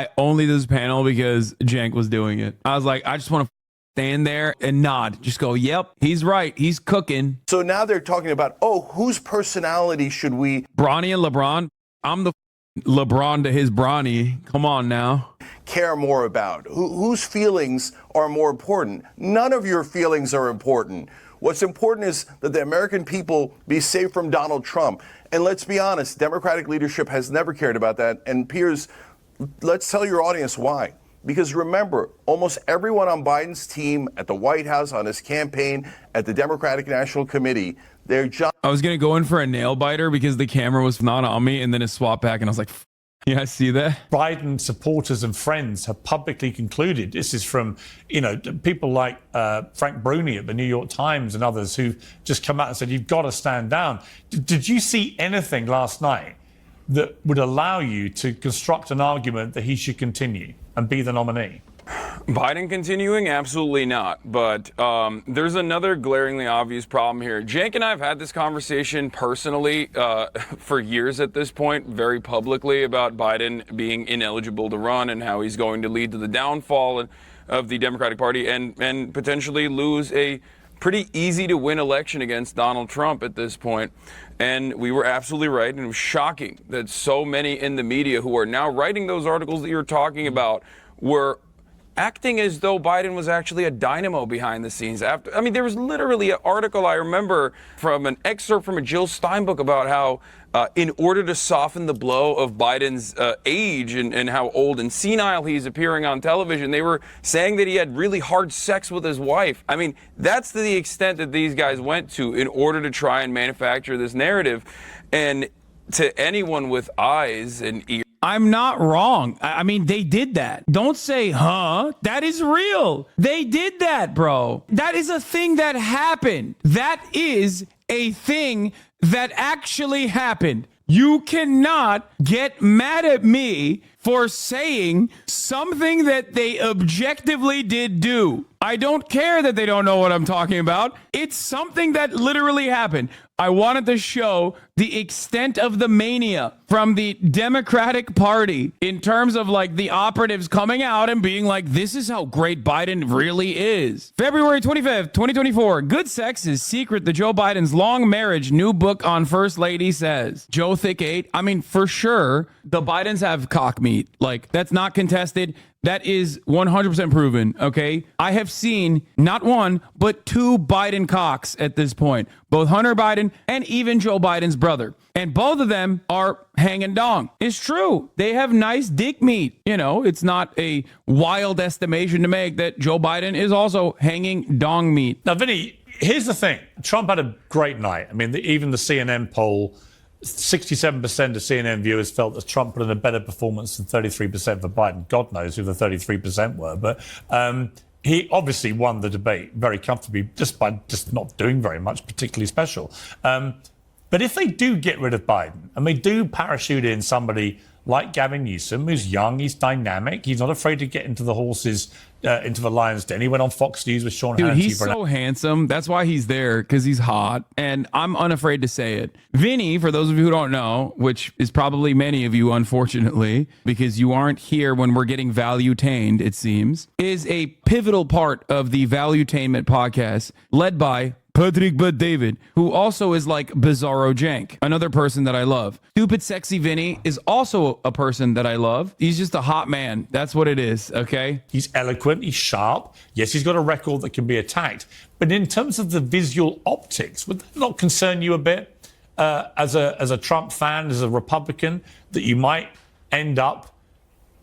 I only did this panel because Cenk was doing it. I was like, I just want to stand there and nod. Just go, yep, he's right. He's cooking. So now they're talking about, oh, whose personality should we Bronny and LeBron. I'm the LeBron to his Bronny. Come on now. care more about? Whose feelings are more important? None of your feelings are important. What's important is that the American people be safe from Donald Trump. And let's be honest, Democratic leadership has never cared about that. And Piers, let's tell your audience why. Because remember, almost everyone on Biden's team, at the White House, on his campaign, at the Democratic National Committee, their job. I was going to go in for a nail biter because the camera was not on me, and then it swapped back, and I was like, yeah, I see that. Biden supporters and friends have publicly concluded, this is from, people like Frank Bruni at the New York Times and others who've just come out and said, you've got to stand down. Did you see anything last night that would allow you to construct an argument that he should continue and be the nominee? Biden continuing? Absolutely not. But there's another glaringly obvious problem here. Cenk and I have had this conversation personally for years at this point, very publicly, about Biden being ineligible to run and how he's going to lead to the downfall of the Democratic Party and potentially lose a pretty easy to win election against Donald Trump at this point. And we were absolutely right. And it was shocking that so many in the media who are now writing those articles that you're talking about were acting as though Biden was actually a dynamo behind the scenes. There was literally an article I remember from an excerpt from a Jill Stein book about how in order to soften the blow of Biden's age and how old and senile he's appearing on television, they were saying that he had really hard sex with his wife. I mean, that's the extent that these guys went to in order to try and manufacture this narrative. And to anyone with eyes and ears, I'm not wrong. I mean, they did that. Don't say, huh? That is real. They did that, bro. That is a thing that happened. That is a thing that actually happened. You cannot get mad at me for saying something that they objectively did do. I don't care that they don't know what I'm talking about. It's something that literally happened. I wanted to show the extent of the mania from the Democratic Party in terms of like the operatives coming out and being like, this is how great Biden really is. February 25th, 2024. Good sex is secret to Joe Biden's long marriage. New book on First Lady says. Joe Thick 8. I mean, for sure, the Bidens have cock meat. Like, that's not contested. That is 100% proven, okay? I have seen not one, but two Biden cocks at this point. Both Hunter Biden and even Joe Biden's brother. And both of them are hanging dong. It's true. They have nice dick meat. It's not a wild estimation to make that Joe Biden is also hanging dong meat. Now, Vinny, here's the thing. Trump had a great night. I mean, even the CNN poll, 67% of CNN viewers felt that Trump put in a better performance than 33% for Biden. God knows who the 33% were. But he obviously won the debate very comfortably just by not doing very much particularly special. But if they do get rid of Biden and they do parachute in somebody like Gavin Newsom, who's young, he's dynamic, he's not afraid to get into the horses, into the lion's den. He went on Fox News with Sean Hannity. Dude, he's so handsome. That's why he's there, because he's hot. And I'm unafraid to say it. Vinny, for those of you who don't know, which is probably many of you, unfortunately, because you aren't here when we're getting value-tained, it seems, is a pivotal part of the Value-Tainment podcast led by Patrick But David, who also is like Bizarro Cenk, another person that I love. Stupid Sexy Vinny is also a person that I love. He's just a hot man. That's what it is, okay? He's eloquent, he's sharp. Yes, he's got a record that can be attacked. But in terms of the visual optics, would that not concern you a bit as a Trump fan, as a Republican, that you might end up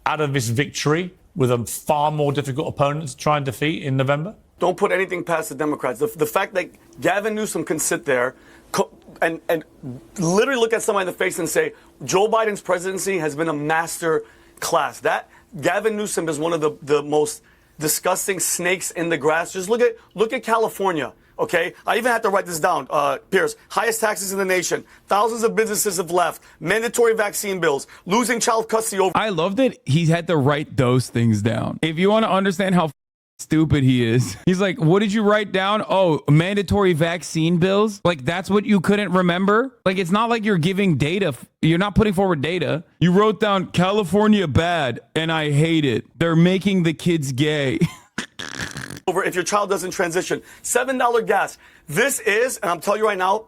out of this victory with a far more difficult opponent to try and defeat in November? Don't put anything past the Democrats. The fact that Gavin Newsom can sit there and literally look at somebody in the face and say, Joe Biden's presidency has been a master class. That Gavin Newsom is one of the most disgusting snakes in the grass. Just look at California, okay? I even had to write this down, Piers. Highest taxes in the nation. Thousands of businesses have left. Mandatory vaccine bills. Losing child custody over. I love that he had to write those things down. If you want to understand how stupid he is. He's like, what did you write down? Oh, mandatory vaccine bills? Like, that's what you couldn't remember? Like, it's not like you're giving data. You're not putting forward data. You wrote down California bad, and I hate it. They're making the kids gay. Over if your child doesn't transition. $7 gas. This is, and I'm telling you right now,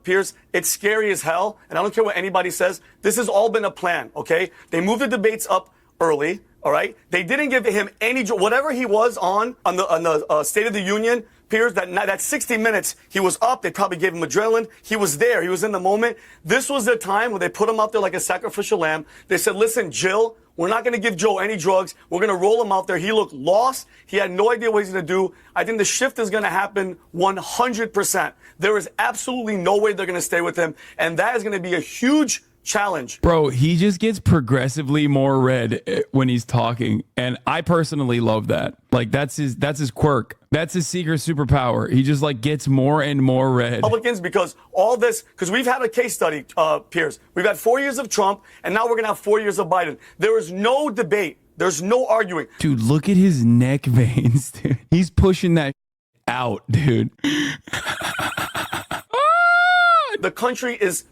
Piers, it's scary as hell. And I don't care what anybody says. This has all been a plan, okay? They moved the debates up early, all right? They didn't give him any, whatever he was on the State of the Union, Piers, that 60 minutes, he was up. They probably gave him adrenaline. He was there. He was in the moment. This was the time where they put him out there like a sacrificial lamb. They said, listen, Jill, we're not going to give Joe any drugs. We're going to roll him out there. He looked lost. He had no idea what he's going to do. I think the shift is going to happen 100%. There is absolutely no way they're going to stay with him. And that is going to be a huge challenge. Bro, he just gets progressively more red when he's talking. And I personally love that. Like, that's his quirk. That's his secret superpower. He just like gets more and more red. Republicans, because all this, because we've had a case study, Piers. We've had 4 years of Trump, and now we're going to have 4 years of Biden. There is no debate. There's no arguing. Dude, look at his neck veins, dude. He's pushing that out, dude. The country is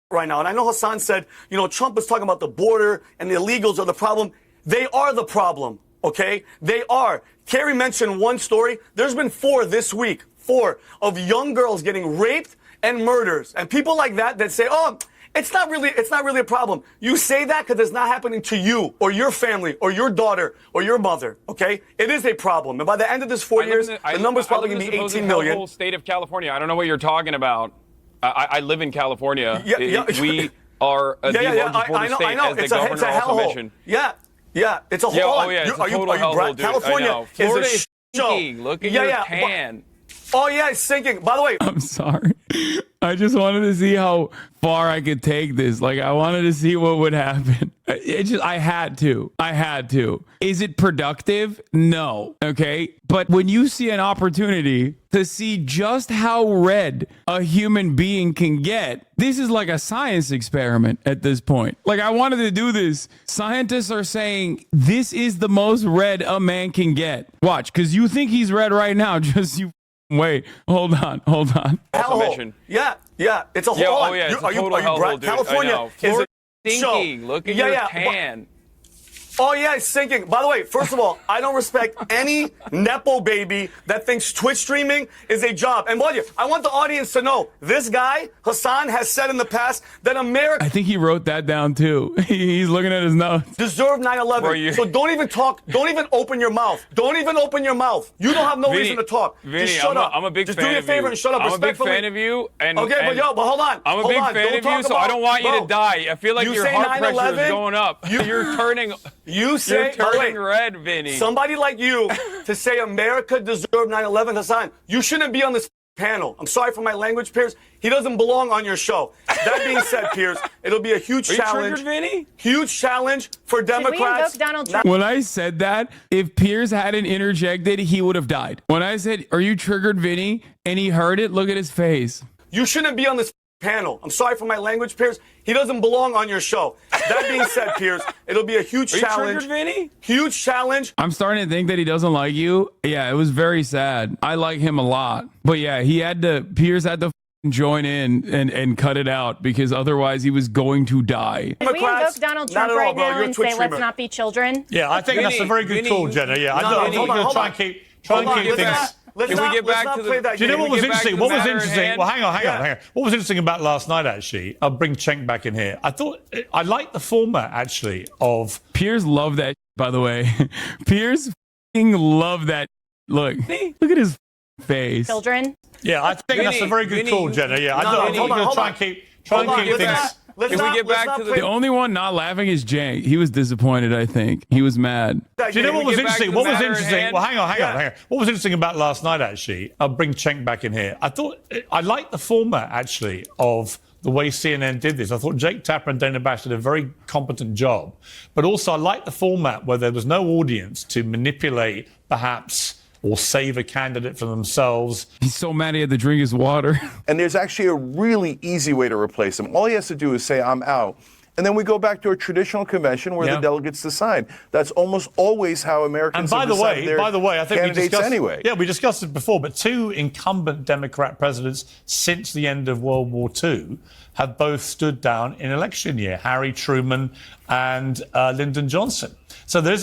right now. And I know Hassan said, Trump was talking about the border and the illegals are the problem. They are the problem, okay? They are. Kerry mentioned one story. There's been 4 this week, 4 of young girls getting raped and murders. And people like that say, oh, it's not really a problem. You say that because it's not happening to you or your family or your daughter or your mother, okay? It is a problem. And by the end of this 4 years, the number's probably going to be 18 million. The whole state of California. I don't know what you're talking about. I live in California. We are the largest border state, as the governor also mentioned. Yeah, it's a whole. It's a total hellhole, dude. California Florida is sinking. Look at your tan. Oh yeah, it's sinking. By the way, I'm sorry. I just wanted to see how far I could take this. Like, I wanted to see what would happen. I had to. Is it productive? No. Okay. But when you see an opportunity to see just how red a human being can get, this is like a science experiment at this point. Like, I wanted to do this. Scientists are saying this is the most red a man can get. Watch, because you think he's red right now. Just you. Wait, hold on. Hellhole. Yeah, it's a whole. It's a total hellhole, dude. California is sinking. Look at your tan. Oh yeah, it's sinking. By the way, first of all, I don't respect any Nepo baby that thinks Twitch streaming is a job. And I want the audience to know, this guy, Hassan, has said in the past that America... I think he wrote that down too. He's looking at his notes. ...deserved 9/11. So don't even talk. Don't even open your mouth. Don't even open your mouth. You don't have no reason to talk. Just shut up. I'm a big fan of you. Just do me a favor and shut up. I'm a big fan of you. Okay, but hold on. I'm a big fan of you, so I don't want you to die. I feel like your heart pressure is going up. You're turning... You say, you're turning red, Vinny. Somebody like you to say America deserved 9/11, Hassan, you shouldn't be on this panel. I'm sorry for my language, Piers. He doesn't belong on your show. That being said, Piers, it'll be a huge challenge. You triggered, Vinny? Huge challenge for Democrats. Donald Trump? When I said that, if Piers hadn't interjected, he would have died. When I said, are you triggered, Vinny? And he heard it, look at his face. You shouldn't be on this panel. I'm sorry for my language, Piers. He doesn't belong on your show. That being said, Piers, it'll be a huge challenge. You triggered, Vinny? Huge challenge. I'm starting to think that he doesn't like you. Yeah, it was very sad. I like him a lot. But yeah, Piers had to join in and cut it out because otherwise he was going to die. Can we invoke Donald Trump right now and say, let's not be children? Yeah, I think that's a very good call, Jenna. Yeah, I think we're going to try and keep things... Let's not play that Do you know what was interesting? Well, hang on. What was interesting about last night, actually, I'll bring Cenk back in here. I liked the format, actually, of... Piers loved that, by the way. Piers loved that. Look at his face. Children? Yeah, I think that's a very good call, Jenna. Yeah, I think we're going to try and keep things... The only one not laughing is Cenk. He was disappointed, I think. He was mad. Do you know what was interesting? Well, hang on. What was interesting about last night, actually, I'll bring Cenk back in here. I liked the format, actually, of the way CNN did this. I thought Jake Tapper and Dana Bash did a very competent job. But also, I liked the format where there was no audience to manipulate, perhaps, or save a candidate for themselves. He's so mad he had to drink his water. And there's actually a really easy way to replace him. All he has to do is say, I'm out. and then we go back to a traditional convention where the delegates decide. That's almost always how Americans and by the way, I think we discussed anyway. Yeah, we discussed it before, but 2 incumbent Democrat presidents since the end of World War II have both stood down in election year, Harry Truman and Lyndon Johnson. So there's